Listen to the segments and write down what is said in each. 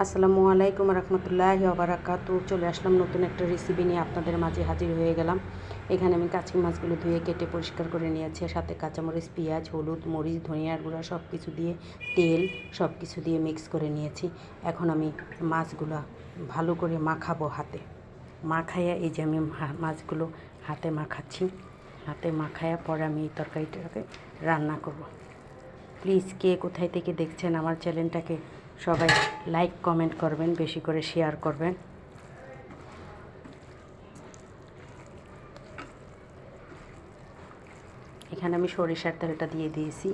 আসসালামু আলাইকুম রহমতুল্লাহি ওয়া বারাকাতু। চলে আসলাম নতুন একটা রেসিপি নিয়ে আপনাদের মাঝে হাজির হয়ে গেলাম। এখানে আমি কাঁচকি মাছগুলো ধুয়ে কেটে পরিষ্কার করে নিয়েছি, সাথে কাঁচামরিচ, পেঁয়াজ, হলুদ, মরিচ, ধনিয়ার গুঁড়া সব কিছু দিয়ে, তেল সব কিছু দিয়ে মিক্স করে নিয়েছি। এখন আমি মাছগুলো ভালো করে মাখাবো হাতে। মাখাইয়া এই যে আমি মাছগুলো হাতে মাখাচ্ছি। হাতে মাখাইয়া পরে আমি এই তরকারিটাকে রান্না করব। প্লিজ কে কোথায় থেকে দেখছেন আমার চ্যানেলটাকে সবাই লাইক কমেন্ট করবেন, বেশি করে শেয়ার করবেন। এখানে আমি সরিষার তেলটা দিয়ে দিয়েছি,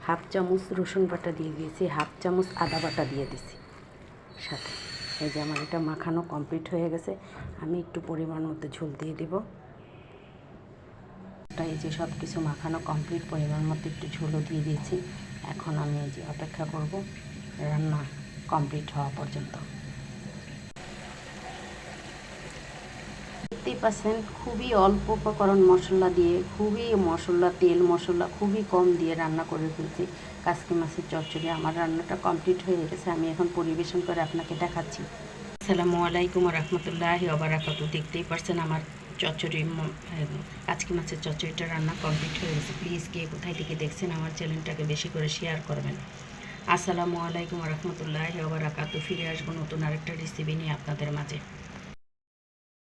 হাফ চামচ রসুন বাটা দিয়ে দিয়েছি, হাফ চামচ আদা বাটা দিয়ে দিয়েছি সাথে। এই যে আমার এটা মাখানো কমপ্লিট হয়ে গেছে। আমি একটু পরিমাণ মতো ঝোল দিয়ে দেব। এই যে সব কিছু মাখানো কমপ্লিট, পরিমাণ মতো একটু ঝোলও দিয়ে দিয়েছি। এখন আমি এই যে অপেক্ষা করব রান্না কমপ্লিট হওয়া পর্যন্ত। দেখতেই পাচ্ছেন খুবই অল্প উপকরণ মশলা দিয়ে, খুবই তেল মশলা খুবই কম দিয়ে রান্না করে ফেলছি কাঁচকি মাছের চচ্চড়ি। আমার রান্নাটা কমপ্লিট হয়ে গেছে, আমি এখন পরিবেশন করে আপনাকে দেখাচ্ছি। আসসালামু আলাইকুম রহমতুল্লাহি ওয়া বারাকাতুহু। দেখতেই পাচ্ছেন আমার চচ্চড়ি, কাঁচকি মাছের চচ্চড়িটা রান্না কমপ্লিট হয়ে গেছে। প্লিজ কে কোথায় থেকে দেখছেন আমার চ্যানেলটাকে বেশি করে শেয়ার করবেন। আসসালামু আলাইকুম রহমতুল্লাহি ওয়া বারাকাতুহু। ফিরে আসবো নতুন আরেকটা রেসিপি নিয়ে আপনাদের মাঝে।